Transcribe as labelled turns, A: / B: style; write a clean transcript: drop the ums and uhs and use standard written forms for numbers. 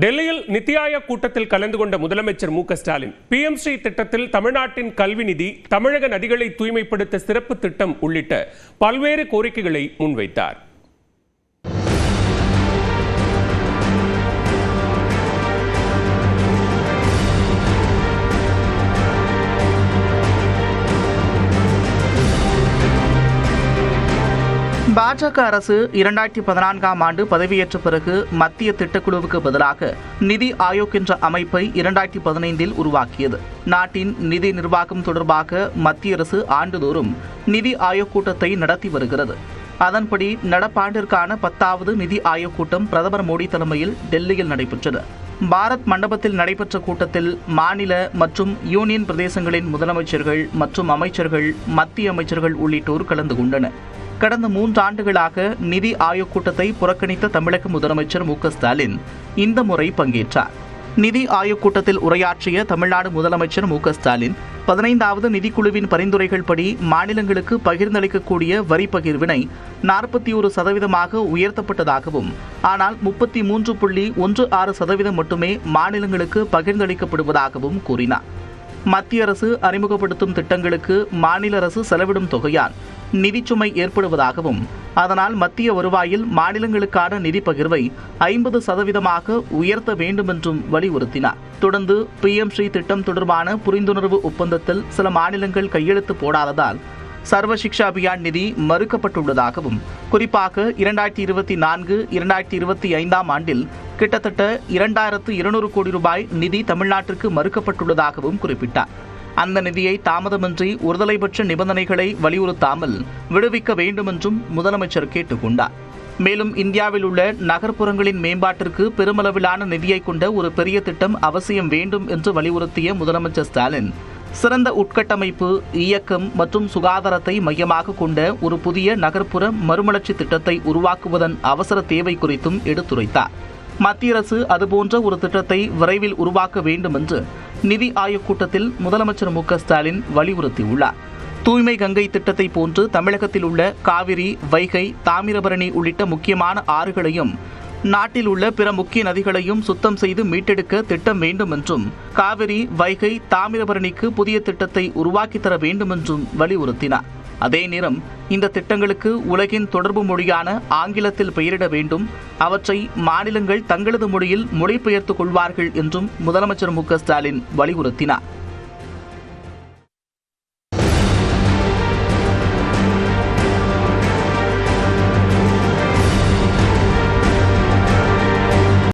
A: டெல்லியில் நித்தி ஆயோக் கூட்டத்தில் கலந்து கொண்ட முதலமைச்சர் மு.க.ஸ்டாலின் PM ஸ்ரீ திட்டத்தில் தமிழ்நாட்டின் கல்வி நிதி, தமிழக நதிகளை தூய்மைப்படுத்த சிறப்பு திட்டம் உள்ளிட்ட பல்வேறு கோரிக்கைகளை முன்வைத்தார்.
B: பாஜக அரசு 2014ஆம் ஆண்டு பதவியேற்ற பிறகு மத்திய திட்டக்குழுவுக்கு பதிலாக நிதி ஆயோக் என்ற அமைப்பை 2015இல் உருவாக்கியது. நாட்டின் நிதி நிர்வாகம் தொடர்பாக மத்திய அரசு ஆண்டுதோறும் நிதி ஆயோக் கூட்டத்தை நடத்தி வருகிறது. அதன்படி நடப்பாண்டிற்கான 10வது நிதி ஆயோக் கூட்டம் பிரதமர் மோடி தலைமையில் டெல்லியில் நடைபெற்றது. பாரத் மண்டபத்தில் நடைபெற்ற கூட்டத்தில் மாநில மற்றும் யூனியன் பிரதேசங்களின் முதலமைச்சர்கள் மற்றும் அமைச்சர்கள், மத்திய அமைச்சர்கள் உள்ளிட்டோர் கலந்து கொண்டனர். கடந்த 3 ஆண்டுகளாக நிதி ஆயோக் கூட்டத்தை புறக்கணித்த தமிழக முதலமைச்சர் மு.க.ஸ்டாலின் இந்த முறை பங்கேற்றார். நிதி ஆயோக் கூட்டத்தில் உரையாற்றிய தமிழ்நாடு முதலமைச்சர் மு.க.ஸ்டாலின் 15வது நிதிக்குழுவின் பரிந்துரைகள் படி மாநிலங்களுக்கு பகிர்ந்தளிக்கக்கூடிய வரி பகிர்வினை 41% உயர்த்தப்பட்டதாகவும், ஆனால் 33.16% மட்டுமே மாநிலங்களுக்கு பகிர்ந்தளிக்கப்படுவதாகவும் கூறினார். மத்திய அரசு அறிமுகப்படுத்தும் திட்டங்களுக்கு மாநில அரசு செலவிடும் தொகையால் நிதிச்சுமை ஏற்படுவதாகவும், அதனால் மத்திய வருவாயில் மாநிலங்களுக்கான நிதி பகிர்வை 50% உயர்த்த வேண்டும் என்றும் வலியுறுத்தினார். தொடர்ந்து PM ஸ்ரீ திட்டம் தொடர்பான புரிந்துணர்வு ஒப்பந்தத்தில் சில மாநிலங்கள் கையெழுத்து போடாததால் சர்வ சிக்ஷா அபியான் நிதி மறுக்கப்பட்டுள்ளதாகவும், குறிப்பாக 2024-2025ஆம் ஆண்டில் கிட்டத்தட்ட 2200 கோடி ரூபாய் நிதி தமிழ்நாட்டிற்கு மறுக்கப்பட்டுள்ளதாகவும் குறிப்பிட்டார். அந்த நிதியை தாமதமின்றி ஒருதலைபட்ச நிபந்தனைகளை வலியுறுத்தாமல் விடுவிக்க வேண்டும் என்றும் முதலமைச்சர் கேட்டுக்கொண்டார். மேலும் இந்தியாவில் உள்ள நகர்ப்புறங்களின் மேம்பாட்டிற்கு பெருமளவிலான நிதியை கொண்ட ஒரு பெரிய திட்டம் அவசியம் வேண்டும் என்று வலியுறுத்திய முதலமைச்சர் ஸ்டாலின், சிறந்த உட்கட்டமைப்பு, இயக்கம் மற்றும் சுகாதாரத்தை மையமாக கொண்ட ஒரு புதிய நகர்ப்புற மறுமலர்ச்சி திட்டத்தை உருவாக்குவதன் அவசர தேவை குறித்தும் எடுத்துரைத்தார். மத்திய அரசு அதுபோன்ற ஒரு திட்டத்தை விரைவில் உருவாக்க வேண்டும் என்று நிதி ஆயோக் கூட்டத்தில் முதலமைச்சர் மு.க.ஸ்டாலின் வலியுறுத்தியுள்ளார். தூய்மை கங்கை திட்டத்தை போன்று தமிழகத்தில் உள்ள காவிரி, வைகை, தாமிரபரணி உள்ளிட்ட முக்கியமான ஆறுகளையும் நாட்டில் உள்ள பிற முக்கிய நதிகளையும் சுத்தம் செய்து மீட்டெடுக்க திட்டம் வேண்டும் என்றும், காவிரி, வைகை, தாமிரபரணிக்கு புதிய திட்டத்தை உருவாக்கித் தர வேண்டும் என்றும் வலியுறுத்தினார். அதே நேரம் இந்த திட்டங்களுக்கு உலகின் தொடர்பு மொழியான ஆங்கிலத்தில் பெயரிட வேண்டும், அவற்றை மாநிலங்கள் தங்களது மொழியில் மொழிபெயர்த்துக் கொள்வார்கள் என்றும் முதலமைச்சர் மு.க.ஸ்டாலின் வலியுறுத்தினார்.